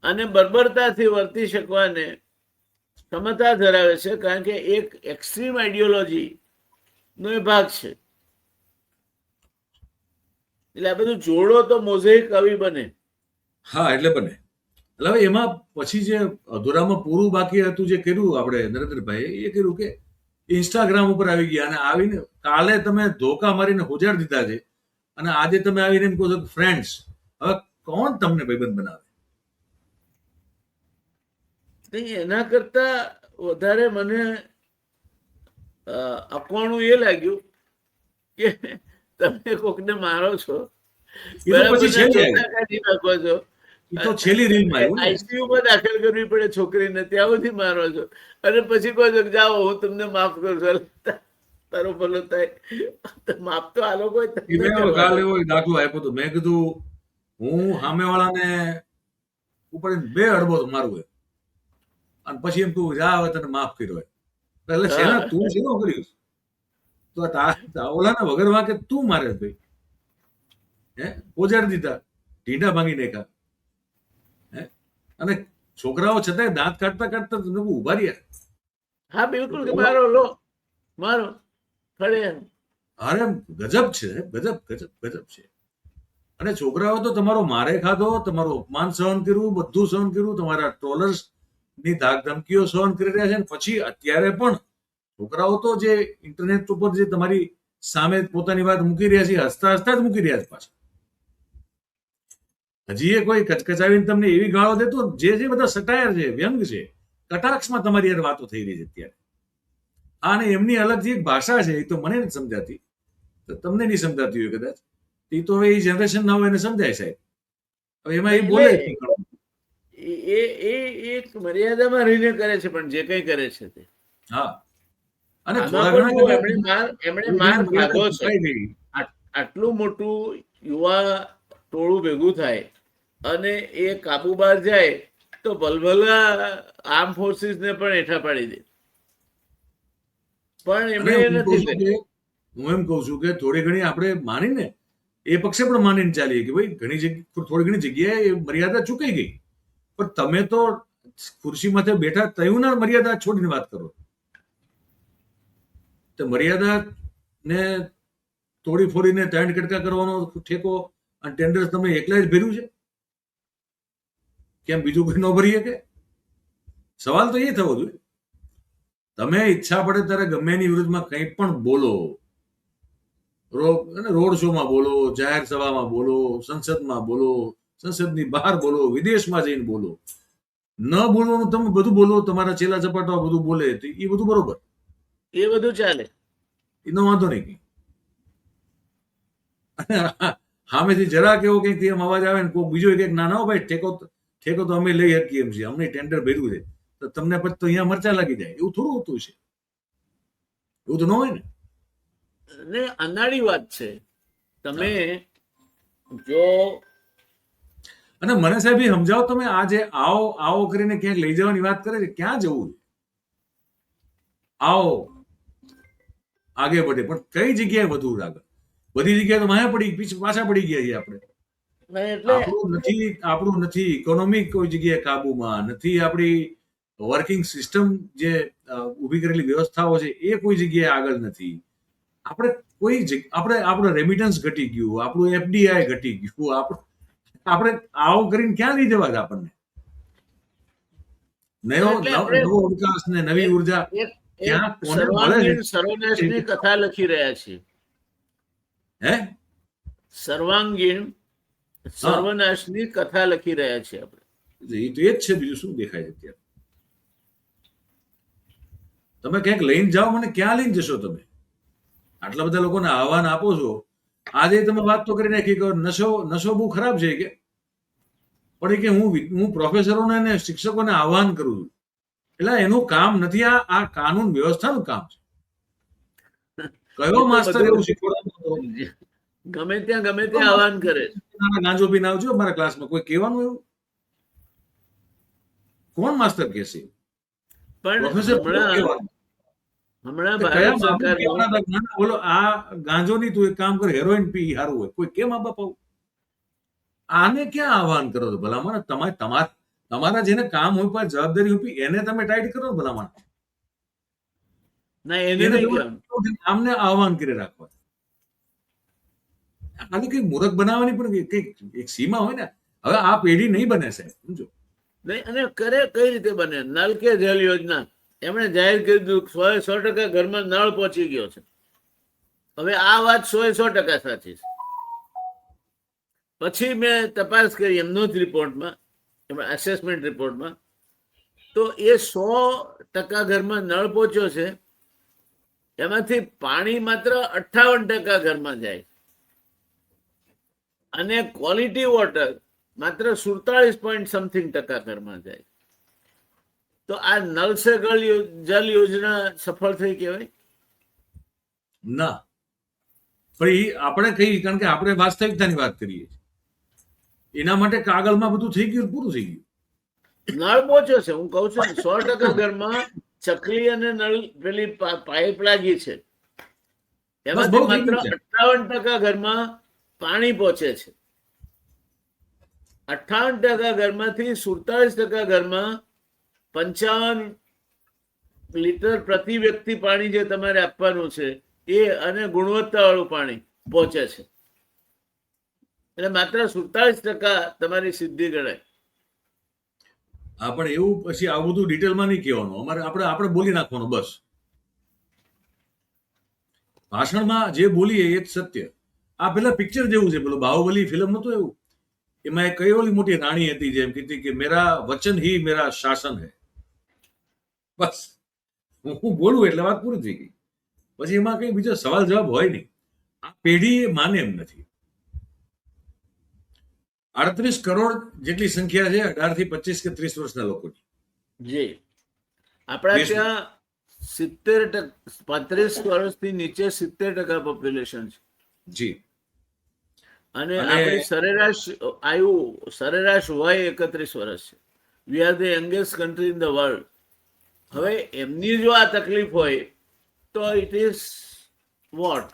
અને બર્બરતાથી વર્તી શકવાને ક્ષમતા ધરાવે છે, કારણ કે એક એક્સ્ટ્રીમ આઈડિયોલોજી નો એ ભાગ છે. એટલે આ બધું જોડો તો મોઝેઇક આવી બને. હા, એટલે બને. એટલે હવે એમાં પછી જે અધૂરામાં પૂરું બાકી હતું જે કર્યું આપણે નરેન્દ્રભાઈ એ કર્યું કે ઇન્સ્ટાગ્રામ ઉપર આવી ગયા અને આવીને કાલે તમે ધોકા મારીને ઉજાડી દીધા છે અને આજે તમે આવીને એમ કહો છો ફ્રેન્ડ્સ. હવે કોણ તમને ભાઈબંધ બનાવે? નહીં, એના કરતા વધારે મને અકવાણું એ લાગ્યું કે તમે કોકને મારો છો, એ તો પછી છેલ્લી આવી. ચોખ્ખા કાઢી નાખો છો, એ તો છેલ્લી રીલમાં આવ્યું ને. આઈસીયુ માં દાખલ કરવી પડે છોકરીને, ત્યાં સુધી મારો છો અને પછી કહો છો કે જાઓ હું તમને માફ કરું છું, તારો ભલો થાય. માફ તો આ લોકો એ મેં હવે કાલે એવો એક દાખલો આપ્યો હતો. મેં કીધું હું સામેવાળાને ઉપર બે અડબો તો મારું હોય અને પછી એમ કહું જા હવે તને માફ કર્યો હોય. એટલે શેના તું શેનો કર્યું? તો ઓલાને વગર વાંકે તું મારે ભાઈ, હે પોજાડી દીધા, ઢીંડા ભાંગી નાખ્યા. હે અને છોકરાઓ છતાંય દાંત કાઢતા કાઢતા તમે ઉભા રહ્યા. હા બિલકુલ કે મારો લો મારો ખડે. અરે ગજબ છે, ગજબ ગજબ ગજબ છે. અને છોકરાઓ તો તમારો મારે ખાધો, તમારું અપમાન સહન કર્યું, બધું સહન કર્યું, તમારા ટ્રોલર્સ ની ધાક ધમકીઓ સહન કરી રહ્યા છે. અને પછી અત્યારે પણ છોકરાઓ તો જે ઇન્ટરનેટ ઉપર જે તમારી સામે પોતાની વાત મૂકી રહ્યા છે હસતા હસતા જ મૂકી રહ્યા છે પાછા. હજી એ કોઈ કચકચાવીને તમને એવી ગાળો દેતો જે બધા સટાયર છે, વ્યંગ છે, કટાક્ષમાં તમારી યાર વાતો થઈ રહી છે અત્યારે. અને એમની અલગથી એક ભાષા છે, એ તો મને નથી સમજાતી, તો તમને નહીં સમજાતી હોય કદાચ. એ તો હવે એ જનરેશન ના હોય એને સમજાય સાહેબ. હવે એમાં એ બોલે એ એક મર્યાદામાં રહીને કરે છે પણ જે કઈ કરે છે તે. હા અને એમણે માર ખાધો છે. આટલું મોટું યુવા ટોળું ભેગું થાય અને એ કાબુ બહાર જાય તો ભલભલા આર્મ ફોર્સિસ ને પણ હેઠા પાડી દે. પણ એમણે નથી. હું એમ કઉ છું કે થોડી ઘણી આપણે માનીને એ પક્ષે પણ માનીને ચાલીએ કે ભાઈ ઘણી જગ્યાએ થોડી ઘણી જગ્યાએ મર્યાદા ચૂકાઈ ગઈ, પણ તમે તો ખુરશીમાંથી બેઠા તયું ના મર્યાદા છોડીને વાત કરો. તો મર્યાદા ને તોડી ફોડીને ત્રણ કટકા કરવાનો ઠેકો અને ટેન્ડર તમે એકલા જ ભર્યું છે? કેમ બીજું કોઈ ન ભરીએ કે? સવાલ તો એ થવો જોઈએ. તમે ઈચ્છા પડે ત્યારે ગમે એની વિરુદ્ધમાં કંઈ પણ બોલો, રોડ શોમાં બોલો, જાહેર સભામાં બોલો, સંસદમાં બોલો, સંસદની બહાર બોલો, વિદેશમાં જઈને બોલો. ન બોલવાનું તમે બધું બોલો, તમારા છેલ્લા ચપાટા બધું બોલે તો એ બધું બરોબર, એ બધું ચાલે, એનો વાંધો નહીં. સામેથી જરાક એવો કંઈક એમ અવાજ આવે ને કોઈ બીજો કંઈક ના ના ભાઈ ઠેકો તો અમે લઈ શકીએ એમ છીએ, અમને ટેન્ડર ભર્યું છે, તો તમને પછી તો અહીંયા મરચા લાગી જાય. એવું થોડું હોતું છે, એવું તો ન હોય ને. અનાળી વાત છે. તમે જો અને મને સાહેબ એ સમજાવો, તમે આ જે આવો આવો કરીને ક્યાંક લઈ જવાની વાત કરે છે, ક્યાં જવું? આવો આગે વધે, પણ કઈ જગ્યાએ વધુ આગળ? બધી જગ્યાએ તો માયા પડી પાછા પડી ગયા છીએ આપણે. આપણું નથી ઇકોનોમિક કોઈ જગ્યાએ કાબુમાં નથી, આપણી વર્કિંગ સિસ્ટમ જે ઉભી કરેલી વ્યવસ્થાઓ છે એ કોઈ જગ્યાએ આગળ નથી. આપણે રેમિટન્સ ઘટી ગયું, આપણું એફડીઆઈ ઘટી ગયું, આપણે આવું કરીને ક્યાં લઈ જવા છે આપણને? નવો વિકાસ ને નવી ઉર્જા ક્યાં કોને મળે છે? સર્વનાશની કથા લખી રહ્યા છીએ. હે સર્વાંગીણ સર્વનાશની કથા લખી રહ્યા છીએ આપણે. એ તો એ જ છે, બીજું શું દેખાય છે અત્યારે? તમે ક્યાંક લઈને જાઓ, મને ક્યાં લઈને જશો તમે? આટલા બધા લોકોને આહવાન આપો છો. આજે તમે વાત તો કરી નાખી કે નશો બહુ ખરાબ છે કે, પણ કે હું પ્રોફેસરોને અને શિક્ષકોને આહવાન કરું છું, એટલે એનું કામ નથી, આ કાનૂન વ્યવસ્થાનું કામ છે. કયો માસ્ટર એવું શીખવાડતો ગમે ત્યાં આહવાન કરે? ગાંજો પીને આવજો મારા ક્લાસમાં, કોઈ કહેવાનું એવું? કોણ માસ્ટર કહેશે? પણ હમણાં બોલો આ ગાંજો ની તું એક કામ કર, હેરોઈન પી સારું હોય, કોઈ કેમ આ બાપા? આને ક્યાં આહવાન કરો છો ભલામણ? તમારા જેને કામ હોય પર જવાબદારી હોય એને તમે ટાઈટ કરો ભલામણ. આમને આહવાન કરી રાખવા. આને કઈ મૂર્ખ બનાવવાની પણ કઈક એક સીમા હોય ને. હવે આ પેઢી નહીં બને સાહેબ, સમજો. નહીં, અને કરે કઈ રીતે બને? નલ કે જલ યોજના એમણે જાહેર કરી દીધું, 100% ઘરમાં નળ પહોંચી ગયો છે. હવે આ વાત 100% સાચી છે. પછી મેં તપાસ કરી એમનો જ રિપોર્ટમાં, એમાં એસેસમેન્ટ રિપોર્ટમાં, તો એ 100% ઘરમાં નળ પહોંચ્યો છે, એમાંથી પાણી માત્ર 58% ઘરમાં જાય અને ક્વોલિટી વોટર માત્ર 47.something% ઘરમાં જાય. તો આ નલ સે જલ યોજના સફળ થઈ કહેવાય? ના, પણ એ આપણે કઈ, કારણ કે આપણે વાસ્તવિકતાની વાત કરીએ છીએ. એના માટે કાગળમાં બધું થઈ ગયું, પૂરું થઈ ગયું. નળ પહોંચ્યો છે, હું કઉ છું ને, 100% ઘરમાં ચકલી અને નળ પેલી પાઇપ લાગી છે, એમાંથી માત્ર 58% ઘરમાં પાણી પહોંચે છે. 58% ઘરમાંથી 47% ઘરમાં 55 લીટર પ્રતિ વ્યક્તિ પાણી જે તમારે આપવાનું છે એ અને ગુણવત્તા વાળું પાણી પહોંચે છે, એટલે માત્ર 47% તમારી સિદ્ધિ ગણાય. હા, પણ એવું પછી આ બધું ડિટેલમાં નહીં કહેવાનું. અમારે આપણે બોલી નાખવાનું બસ. ભાષણમાં જે બોલીએ એ જ સત્ય. આ પેલા પિક્ચર જેવું છે, પેલું બાહુબલી ફિલ્મ નતું એવું, એમાં એક કઈ ઓલી મોટી રાણી હતી જેમ કીધી કે મેરા વચન હી મેરા શાસન હે. બસ હું બોલું એટલે વાત પૂરી થઈ ગઈ. પછી એમાં કઈ બીજો સવાલ જવાબ હોય નહીં. આ પેઢી માને એમ નથી. 38 કરોડ જેટલી સંખ્યા છે 18 થી 25 કે 30 વર્ષના લોકોની. જી, આપણા ત્યાં 35 વર્ષથી નીચે 70% પોપ્યુલેશન છે. જી. અને આપણી સરેરાશ વય 31 વર્ષ છે. We are the youngest country in the world. હવે એમની જો આ તકલીફ હોય તો ઇટ ઇઝ વોટ?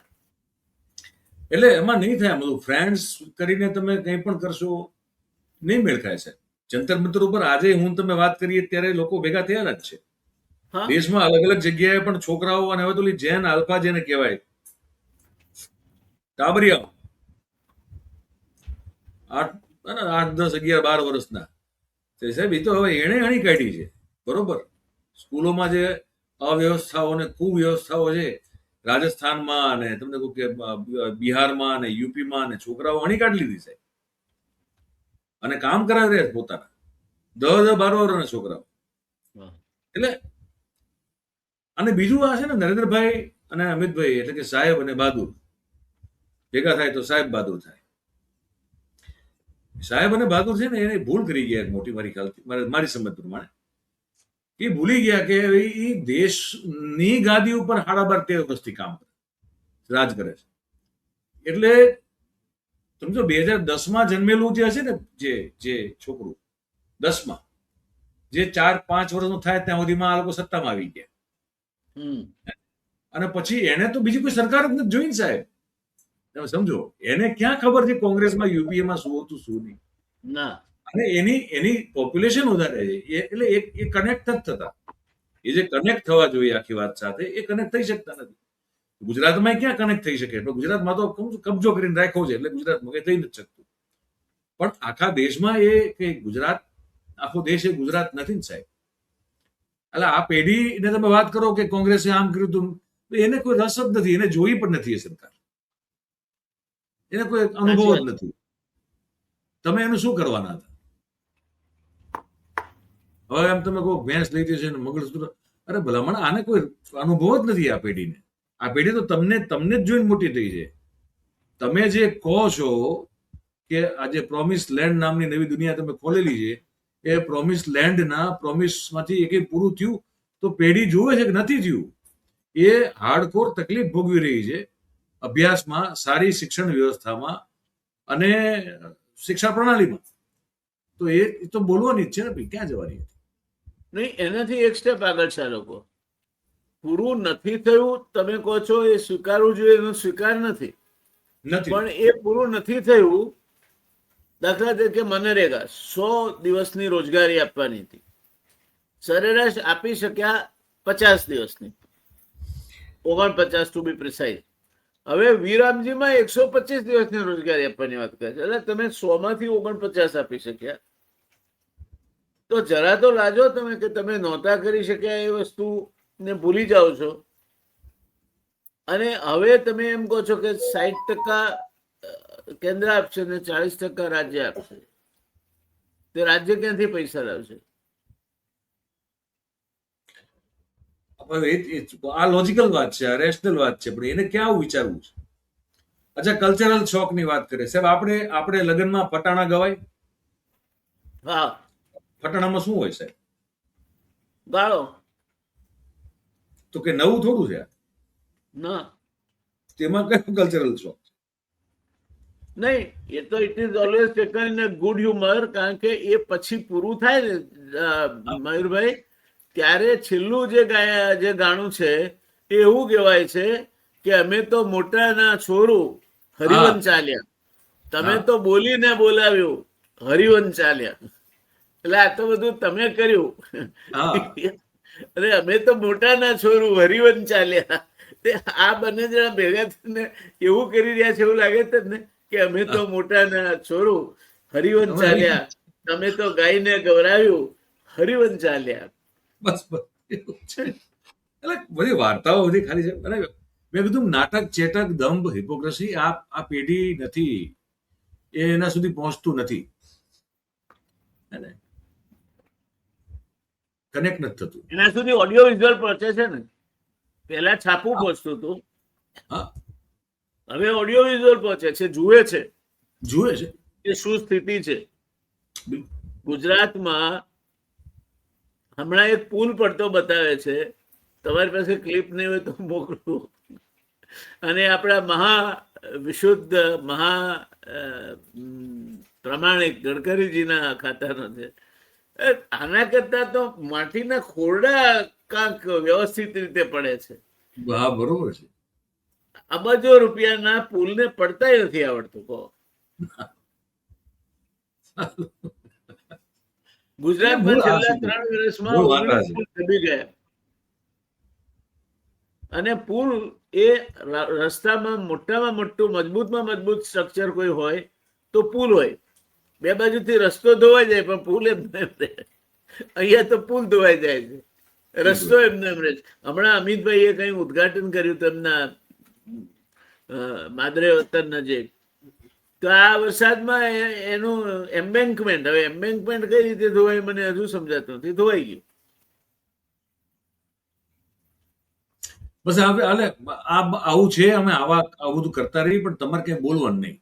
એટલે એમાં નહીં થાય બધું. ફ્રેન્ડ્સ કરીને તમે કંઈ પણ કરશો નહીં મેળ ખાય છે. જંતર મંતર ઉપર આજે હું તમે વાત કરીએ ત્યારે લોકો ભેગા થયા જ છે. દેશમાં અલગ અલગ જગ્યાએ પણ છોકરાઓ, અને હવે તો જેન આલ્ફા જેને કહેવાય, ટાબરિયા 8, 10, 11, 12 વર્ષના સાહેબ, એ તો હવે એણે હણી કાઢી છે. બરોબર, સ્કૂલોમાં જે અવ્યવસ્થાઓ અને કુવ્યવસ્થાઓ છે રાજસ્થાનમાં અને તમને કહું કે બિહારમાં અને યુપીમાં, અને છોકરાઓ હણી કાઢી લીધી છે અને કામ કરાવી રહ્યા પોતાના 10-12 વર્ષના છોકરાઓ. એટલે અને બીજું આ છે ને, નરેન્દ્રભાઈ અને અમિતભાઈ એટલે કે સાહેબ અને બહાદુર ભેગા થાય તો સાહેબ બહાદુર થાય. સાહેબ અને બહાદુર છે ને, એને ભૂલ કરી ગયા મોટી, મારી ખ્યાલથી, મારી સમજ પ્રમાણે. એ ભૂલી ગયા કે એ દેશની ગાદી ઉપર 12.5 વર્ષથી કામ કરે, રાજ કરે છે. એટલે સમજો 2010માં જન્મેલું જે હશે ને, જે છોકરું 10માં, જે 4-5 વર્ષનું થાય ત્યાં સુધીમાં આ લોકો સત્તામાં આવી ગયા. અને પછી એને તો બીજી કોઈ સરકાર જ નથી જોઈ ને સાહેબ. તમે સમજો, એને ક્યાં ખબર છે કોંગ્રેસમાં, યુપીએમાં શું હતું શું નહીં. ના. અને એની પોપ્યુલેશન વધારે છે, એટલે એ કનેક્ટ નથી થતા. એ જે કનેક્ટ થવા જોઈએ આખી વાત સાથે, એ કનેક્ટ થઈ શકતા નથી. ગુજરાતમાં ક્યાં કનેક્ટ થઈ શકે? પણ ગુજરાતમાં તો કબજો કરીને રાખ્યો છે, એટલે ગુજરાતમાં કઈ થઈ નથી શકતું. પણ આખા દેશમાં એ કે ગુજરાત, આખો દેશ એ ગુજરાત નથી ને સાહેબ. એટલે આ પેઢીને તમે વાત કરો કે કોંગ્રેસે આમ કર્યું હતું, એને કોઈ રસ જ નથી, એને જોઈ પણ નથી એ સરકાર, એને કોઈ અનુભવ જ નથી. તમે એનું શું કરવાના હતા? હવે એમ તમે કહો ભેંસ લઈ જશે ને મંગળસૂત્ર, અરે ભલામણ, આને કોઈ અનુભવ જ નથી આ પેઢીને. આ પેઢી તો તમને જ જોઈને મોટી થઈ છે. તમે જે કહો છો કે આજે પ્રોમિસ લેન્ડ નામની નવી દુનિયા તમે ખોલેલી છે, એ પ્રોમિસ લેન્ડના પ્રોમિસમાંથી એક પૂરું થયું તો પેઢી જોવે છે કે નથી થયું. એ હાર્ડકોર તકલીફ ભોગવી રહી છે અભ્યાસમાં, સારી શિક્ષણ વ્યવસ્થામાં અને શિક્ષા પ્રણાલીમાં. તો એ તો બોલવાની જ છે ને ભાઈ, ક્યાં જવાની હતી? નહીં, એનાથી એક સ્ટેપ આગળ છે. લોકો પૂરું નથી થયું તમે કહો છો, એ સ્વીકારવું જોઈએ, એનો સ્વીકાર નથી. પણ એ પૂરું નથી થયું. દાખલા તરીકે મનરેગા 100 દિવસની રોજગારી આપવાની હતી, સરેરાશ આપી શક્યા 50 દિવસની, 49 ટુ બી પ્રિસાઇઝ. હવે વિરામજીમાં 125 દિવસની રોજગારી આપવાની વાત કરે છે. એટલે તમે 100 માંથી 49 આપી શક્યા. તો જરા તો લાજો તમે કે તમે નહોતા કરી શક્યા એ વસ્તુને ભૂલી જાઓ છો, અને હવે તમે એમ કહો છો કે 60% કેન્દ્ર આપશે ને 40% રાજ્ય આપશે. તે રાજ્ય ક્યાંથી પૈસા લાવશે? આ લોજિકલ વાત છે, આ રેશનલ વાત છે, પણ એને ક્યાં વિચારવું છે? અચ્છા, કલ્ચરલ શોખ ની વાત કરીએ સાહેબ. આપણે લગ્નમાં ફટાણા ગવાય. હા, ફટાણામાં શું હોય સાહેબ? ગાળો. તો કે નવું થોડું છે ના, તેમાં કયો કલ્ચરલ શોખ? નહીં, એ તો it is always taken in a good humour, કારણ કે એ પછી પૂરું થાય ને મયુરભાઈ, ત્યારે છેલ્લું જે ગાણું છે એ એવું કહેવાય છે કે અમે તો મોટાના છોરું હરિવન ચાલ્યા, તમે તો બોલીને બોલાવ્યું હરિવન ચાલ્યા. એટલે આ તો બધું તમે કર્યું, અને અમે તો મોટાના છોરું હરિવન ચાલ્યા. આ બંને જણા ભેગા થઈને એવું કરી રહ્યા છે એવું લાગે છે ને કે અમે તો મોટાના છોરું હરિવન ચાલ્યા, તમે તો ગાયને ગવરાવ્યું હરિવન ચાલ્યા. બસ એટલે બધી વાર્તાઓ બધી ખાલી છે. અને મેં કીધું નાટક, ચેટક, દંભ, હિપોક્રેસી આ પેઢી નથી, એ એના સુધી પહોંચતું નથી, કનેક્ટ નથી થતું. એના સુધી ઓડિયો વિઝ્યુઅલ પહોંચે છે ને. પહેલા છાપું પહોંચતું હતું, હવે ઓડિયો વિઝ્યુઅલ પહોંચે છે, જુએ છે કે શું સ્થિતિ છે ગુજરાતમાં. હમણાં એક પુલ પડતો બતાવે છે, તમારી પાસે ક્લિપ નહીં હોય તો મોકલું. અને આપણા વિશુદ્ધ પ્રમાણિક ગડકરીજીના ખાતાનો છે. આના કરતા તો માટીના ખોરડા કાંક વ્યવસ્થિત રીતે પડે છે. હા, બરોબર છે. અબજો રૂપિયાના પુલને પડતા નથી આવડતું. કહો, ગુજરાતમાં છેલ્લા 3 વર્ષમાં 19 પુલ ડૂબી ગયા, અને પુલ એ રસ્તામાં મોટામાં મોટું મજબૂતમાં મજબૂત સ્ટ્રક્ચર કોઈ હોય તો પુલ હોય. બે બાજુથી રસ્તો ધોવાઈ જાય પણ પુલ એમને એમ રહે. અહીંયા તો પુલ ધોવાઈ જાય છે, રસ્તો એમને એમ રહે છે. હમણાં અમિતભાઈએ કઈ ઉદઘાટન કર્યું તેમના માદરે વતન નજીક, તો આ વરસાદમાં એનું એમ્બેન્કમેન્ટ, હવે એમ્બેન્કમેન્ટ કઈ રીતે ધોવાય મને હજુ સમજાતું નથી, ધોવાઈ ગયું. બસ આવું છે, અમે આવું બધું કરતા રહીએ, પણ તમારે કઈ બોલવાનું નહીં.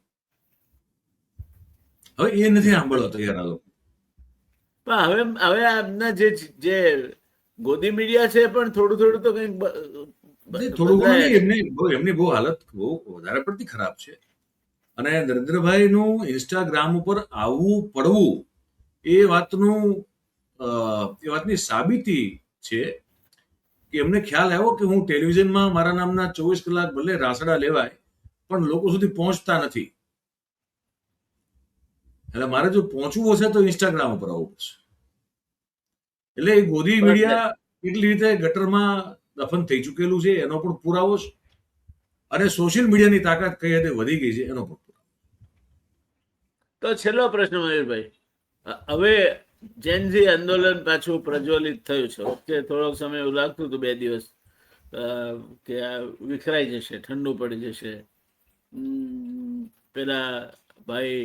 હવે એ નથી સાંભળવા તૈયાર આ લોકો. પણ હવે આમના જે ગોદી મીડિયા છે પણ થોડું થોડું તો કઈક એમની બહુ હાલત બહુ વધારે પડતી ખરાબ છે. અને નરેન્દ્રભાઈ નું ઇન્સ્ટાગ્રામ ઉપર આવવું પડવું એ વાતની સાબિતી છે કે એમને ખ્યાલ આવ્યો કે હું ટેલિવિઝનમાં મારા નામના 24 કલાક ભલે રાસડા લેવાય પણ લોકો સુધી પહોંચતા નથી, એટલે મારે જો પહોંચવું હશે તો ઇન્સ્ટાગ્રામ ઉપર આવવું પડશે. એટલે એ ગોદી મીડિયા એટલી રીતે ગટરમાં દફન થઈ ચૂકેલું છે એનો પણ પુરાવો છે, અને સોશિયલ મીડિયાની તાકાત કઈ હદે વધી ગઈ છે એનો પણ પુરાવો. તો છેલ્લો પ્રશ્ન મયુરભાઈ, હવે જેનઝી આંદોલન પાછું પ્રજ્વલિત થયું છે. વચ્ચે થોડોક સમય એવું લાગતું હતું 2 દિવસ કે આ વિખરાઈ જશે, ઠંડુ પડી જશે. પેલા ભાઈ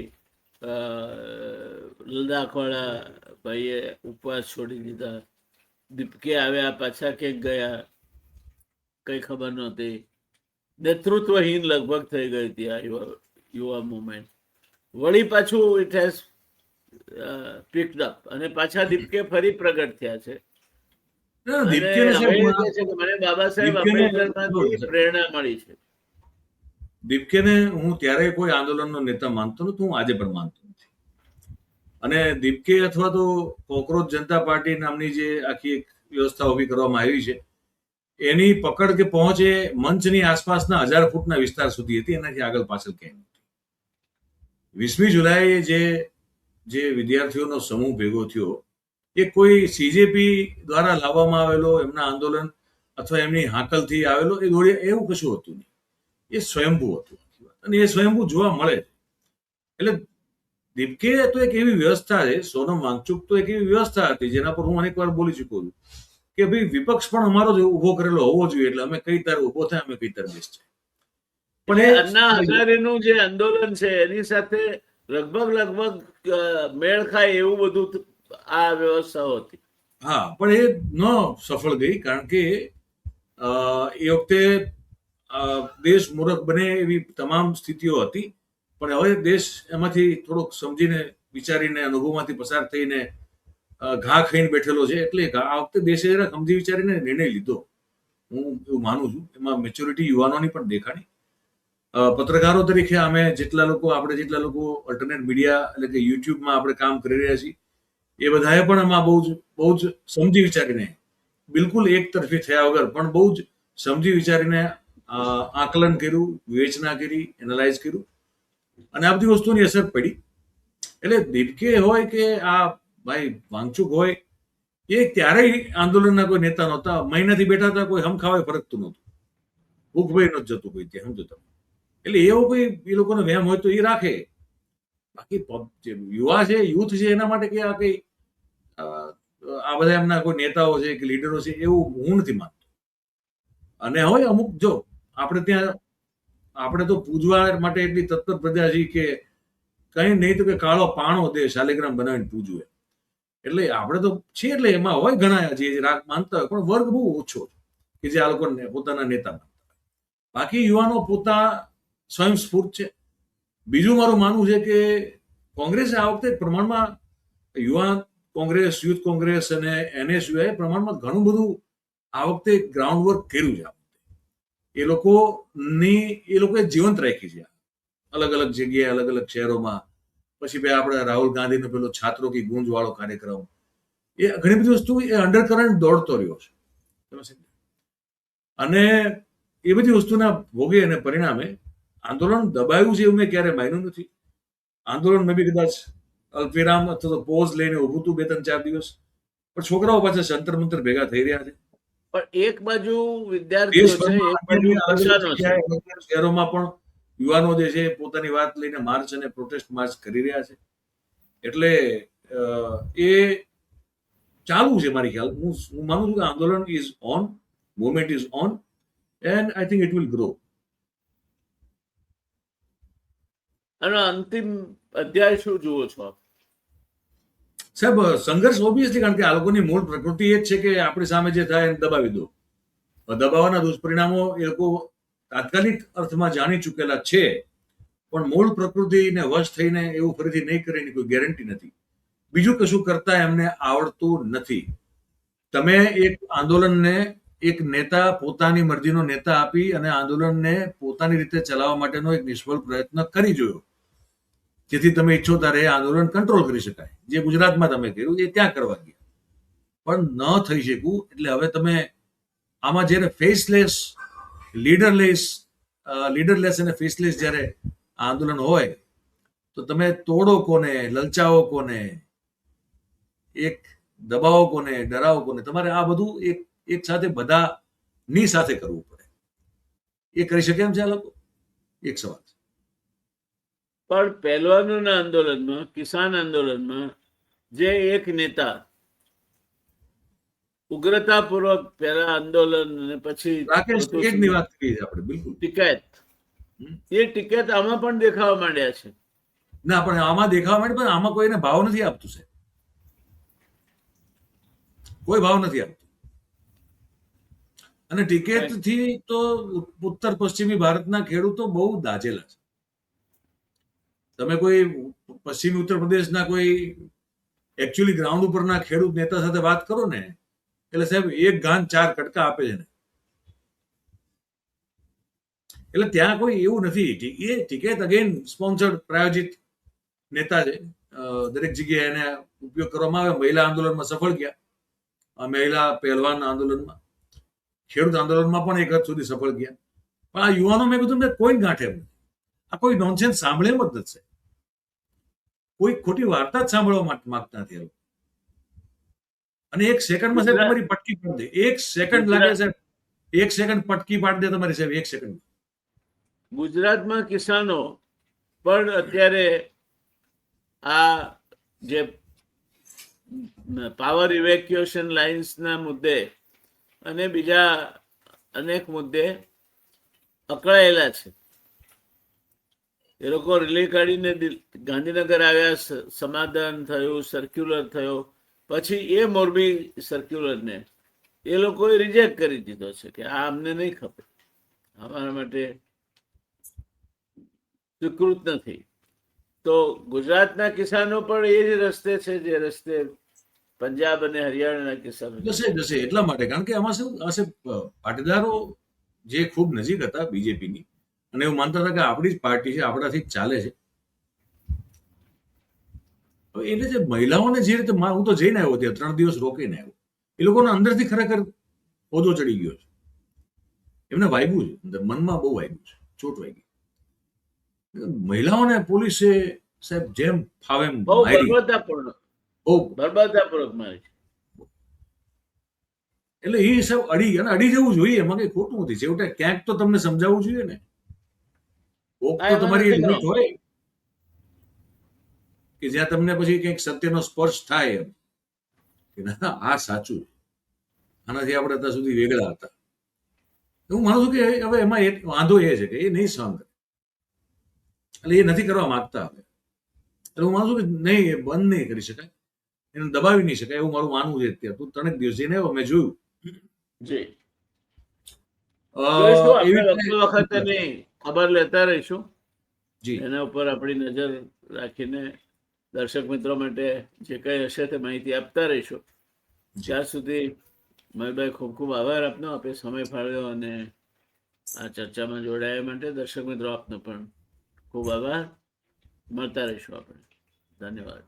લદ્દાખ વાળા ભાઈએ ઉપવાસ છોડી દીધા, દીપકે આવ્યા પાછા ક્યાંક ગયા, કઈ ખબર નહોતી. નેતૃત્વહીન લગભગ થઈ ગઈ હતી આ યુવા મુવમેન્ટ. વળી પાછું ઇટ હેઝ પિક્ડ અપ, અને પાછા દીપકે ફરી પ્રગટ થયા છે. મને બાબા સાહેબ આંબેડકરમાંથી પ્રેરણા મળી છે. દીપકેને હું ત્યારે કોઈ આંદોલનનો નેતા માનતો નતો, હું આજે પણ માનતો નથી. અને દીપકે અથવા તો કોકરોચ જનતા પાર્ટી નામની જે આખી એક વ્યવસ્થા ઉભી કરવામાં આવી છે એની પકડ કે પહોંચ એ મંચની આસપાસના 1000 ફૂટના વિસ્તાર સુધી હતી, એનાથી આગળ પાછળ ક્યાંય નથી. 20મી જુલાઈએ જે વિદ્યાર્થીઓનો સમૂહ ભેગો થયો એ કોઈ સીજેપી દ્વારા લાવવામાં આવેલો એમના આંદોલન અથવા એમની હાકલથી આવેલો એ દોડ્યા એવું કશું હતું નહીં. એ સ્વયંભૂ હતું, અને એ સ્વયંભૂ જોવા મળે. એટલે દીપકે તો એક એવી વ્યવસ્થા છે, સોનમ વાંગચુક તો એક એવી વ્યવસ્થા હતી જેના પર હું અનેક વાર બોલી ચૂક્યો છું કે ભાઈ વિપક્ષ પણ અમારો જ ઉભો કરેલો હોવો જોઈએ, એટલે અમે કઈ તાર ઉભો થાય, અમે કઈ તાર બેસશે. પણ એટલે એ અન્ના હઝારેનું જે આંદોલન છે એની સાથે લગભગ મેળ ખાય એવું બધું આ વ્યવસ્થાઓ હતી. હા, પણ એ ન સફળ ગઈ, કારણ કે એ વખતે દેશ મૂર્ખ બને એવી તમામ સ્થિતિઓ હતી. પણ હવે દેશ એમાંથી થોડોક સમજીને વિચારીને અનુભવમાંથી પસાર થઈને ઘા ખાઈને બેઠેલો છે, એટલે આ વખતે દેશે જરા સમજી વિચારીને નિર્ણય લીધો. હું એવું માનું છું. એમાં મેચ્યોરિટી યુવાનોની પણ દેખાણી. પત્રકારો તરીકે અમે આપણે જેટલા લોકો અલ્ટરનેટ મીડિયા એટલે કે યુટ્યુબમાં આપણે કામ કરી રહ્યા છીએ, એ બધાએ પણ એમાં બહુ જ સમજી વિચારીને, બિલકુલ એક તરફી થયા વગર પણ બહુ જ સમજી વિચારીને આકલન કર્યું, વિવેચના કરી, એનાલાઇઝ કર્યું, અને આ બધી વસ્તુની અસર પડી. એટલે દીપકે હોય કે આ ભાઈ વાંગચુક હોય, એ ત્યારેય આંદોલનના કોઈ નેતા નહોતા. મહિનાથી બેઠા હતા, કોઈ હમખાવાય ફરકતું નહોતું, ભૂખભાઈ નહોતું જતું કોઈ ત્યાં, સમજો તમે. એટલે એવો કોઈ એ લોકોનો વહેમ હોય તો એ રાખે. બાકી જે યુવા છે, યુથ છે, એના માટે કે આ કઈ આ બધા એમના કોઈ નેતાઓ છે કે લીડરો છે એવું હું નથી માનતો. અને હોય અમુક, જો આપણે તો પૂજવા માટે એટલી તત્પર પ્રજા છીએ કે કઈ નહીં તો કે કાળો પાણો દે શાલિગ્રામ બનાવીને પૂજવે. એટલે આપણે તો છીએ, એટલે એમાં હોય ઘણા જે રાગ માનતા હોય, પણ વર્ગ બહુ ઓછો કે જે આ લોકોને પોતાના નેતા માનતા હોય. બાકી યુવાનો પોતા સ્વયંસ્ફૂર્ત છે. બીજું મારું માનવું છે કે કોંગ્રેસે આ વખતે પ્રમાણમાં યુવા કોંગ્રેસ, યુથ કોંગ્રેસ અને એનએસયુઆઈ પ્રમાણમાં ઘણું બધું આ વખતે ગ્રાઉન્ડ વર્ક કર્યું છે. એ લોકોએ જીવંત રાખી છે અલગ અલગ જગ્યાએ, અલગ અલગ શહેરોમાં. પછી ભાઈ આપણે રાહુલ ગાંધીનો પેલો છાત્રો કી ગૂંજ વાળો કાર્યક્રમ, એ ઘણી બધી વસ્તુ એ અંડરકરન્ટ દોડતો રહ્યો છે. અને એ બધી વસ્તુના ભોગે અને પરિણામે આંદોલન દબાયું છે એવું મેં ક્યારે માન્યું નથી. આંદોલન મેં બી કદાચ અલ્પવિરામ અથવા તો પોઝ લઈને ઉભું હતું 2-3-4 દિવસ, પણ છોકરાઓ પાછા સંતર મંતર ભેગા થઈ રહ્યા છે. પણ એક બાજુ વિદ્યાર્થીઓ છે, એક બાજુ કિસાનો છે. શહેરોમાં પણ યુવાનો જે છે પોતાની વાત લઈને માર્ચ અને પ્રોટેસ્ટ માર્ચ કરી રહ્યા છે. એટલે એ ચાલુ છે. મારી ખ્યાલ, હું માનું છું કે આંદોલન is on, movement is on, and I think it will grow. અને અંતિમ અધ્યાય શું જુઓ છો આપ? સાહેબ, સંઘર્ષ ઓબ્વિયસલી, કારણ કે આ લોકોની મૂળ પ્રકૃતિ એ જ છે કે આપણી સામે જે થાય એને દબાવી દો. દબાવવાના દુષ્પરિણામો એ લોકો તાત્કાલિક અર્થમાં જાણી ચૂકેલા છે, પણ મૂળ પ્રકૃતિને વશ થઈને એવું ફરીથી નહીં કરે એની કોઈ ગેરંટી નથી. બીજું કશું કરતા એમને આવડતું નથી. તમે એક આંદોલનને એક નેતા, પોતાની મરજીનો નેતા આપી અને આંદોલનને પોતાની રીતે ચલાવવા માટેનો એક નિષ્ફળ પ્રયત્ન કરી જોયો, જેથી તમે ઈચ્છો ત્યારે આંદોલન કંટ્રોલ કરી શકાય. જે ગુજરાતમાં તમે કર્યું એ ત્યાં કરવા ગયા, પણ ન થઈ શક્યું. એટલે હવે તમે આમાં જ્યારે ફેસલેસ, લીડરલેસ અને ફેસલેસ જ્યારે આંદોલન હોય, તો તમે તોડો કોને, લલચાવો કોને, એક દબાવો કોને, ડરાવો કોને? તમારે આ બધું એક સાથે બધાની સાથે કરવું પડે. એ કરી શકે એમ છે આ લોકો? એક સવાલ છે. પણ પહેલવાનોના આંદોલનમાં, કિસાન આંદોલનમાં જે એક નેતા ઉગ્રતાપૂર્વક પહેલા આંદોલન અને પછી રાકેશ ટિકિટની વાત કરી છે આપણે, બિલકુલ. ટિકિટ, એ ટિકિટ આમાં પણ દેખાવા માંડ્યા છે. ના, પણ આમાં દેખાવા માંડે, પણ આમાં કોઈને ભાવ નથી આપતું છે. કોઈ ભાવ નથી આપતું. અને ટિકિટથી તો ઉત્તર પશ્ચિમી ભારતના ખેડૂતો બહુ દાઝેલા છે. તમે કોઈ પશ્ચિમી ઉત્તર પ્રદેશના કોઈ એકચ્યુઅલી ગ્રાઉન્ડ ઉપરના ખેડૂત નેતા સાથે વાત કરો ને, એટલે સાહેબ એક ગાન 4 કટકા આપે છે ને. એટલે ત્યાં કોઈ એવું નથી. એ ટિકિટ અગેન સ્પોન્સર્ડ, પ્રાયોજિત નેતા છે. દરેક જગ્યાએ એને ઉપયોગ કરવામાં આવે. મહિલા આંદોલનમાં સફળ ગયા, મહિલા પહેલવાન આંદોલનમાં, ખેડૂત આંદોલનમાં પણ એક હદ સુધી સફળ ગયા. પણ આ યુવાનો, મેં કીધું, કોઈ ગાંઠે એમ. આ કોઈ નોનસેન્સ સાંભળે એમ જ નથી. કોઈ ખોટી વાર્તા જ સાંભળવા માંગતા નથી. અને એક સેકન્ડમાં સાહેબ તમારી પટકી પાડી દે. એક સેકન્ડ લાગે સાહેબ, એક સેકન્ડ પટકી પાડી દે તમારી સાહેબ, એક સેકન્ડ. ગુજરાતમાં કિસાનો પણ અત્યારે આ જે પાવર ઇવેક્યુએશન લાઇન્સના મુદ્દે અને બીજા અનેક મુદ્દે અકળાયેલા છે. એ લોકો રેલી કાઢીને ગાંધીનગર આવ્યા, સમાધાન થયું, સર્ક્યુલર થયો, પછી એ મોરબી સર્ક્યુલરને એ લોકોએ રિજેક્ટ કરી દીધો છે કે આ અમને નહીં ખપે, અમારા માટે સ્વીકૃત નથી. તો ગુજરાતના કિસાનો પણ એ જ રસ્તે છે જે રસ્તે પંજાબ અને હરિયાણાના કિસાનો જશે એટલા માટે, કારણ કે આમાં શું હશે, પાટીદારો જે ખૂબ નજીક હતા બીજેપીની અને એવું માનતા હતા કે આપણી જ પાર્ટી છે, આપણાથી જ ચાલે છે. એટલે જે મહિલાઓને જે રીતે હું તો જઈને આવ્યો ત્યાં 3 દિવસ રોકીને આવ્યો, એ લોકોના અંદરથી ખરેખર હોદો ચડી ગયો છે, એમને વાગ્યું છે, અંદર મનમાં બહુ વાગ્યું છે, ચોટ વાગી. મહિલાઓને પોલીસે સાહેબ જેમ ફાવે એમ બહુ મારી, બર્બાદાપૂર્વક મારી. એટલે એ હિસાબ અડી જવું જોઈએ, એમાં કઈ ખોટું નથી. છેવટે ક્યાંક તો તમને સમજાવવું જોઈએ ને, કોક તો તમારી લિમિટ હોય કે જ્યાં તમને પછી કંઈક સત્યનો સ્પર્શ થાય એમ કે ના આ સાચું, આનાથી આપણે અત્યાર સુધી વેગળા હતા. હું માનું છું કે હવે એમાં એક વાંધો એ છે કે એ નહીં સહન કરે, એટલે એ નથી કરવા માંગતા. હવે એટલે હું માનું છું કે નહીં, એ બંધ નહીં કરી શકાય, એને દબાવી નહીં શકાય, એવું મારું માનવું છે. અત્યારે તું 3 દિવસ જઈને આવ્યો, મેં જોયું. જી, એવી વખતે નહીં, ખબર લેતા રહીશું. જી, એના ઉપર આપણી નજર રાખીને દર્શક મિત્રો માટે જે કંઈ હશે તે માહિતી આપતા રહીશું. જ્યાં સુધી મયુરભાઈ, ખૂબ ખૂબ આભાર આપનો, આપે સમય ફાળવ્યો અને આ ચર્ચામાં જોડાયા માટે. દર્શક મિત્રો આપનો પણ ખૂબ આભાર. મળતા રહીશું આપણે. ધન્યવાદ.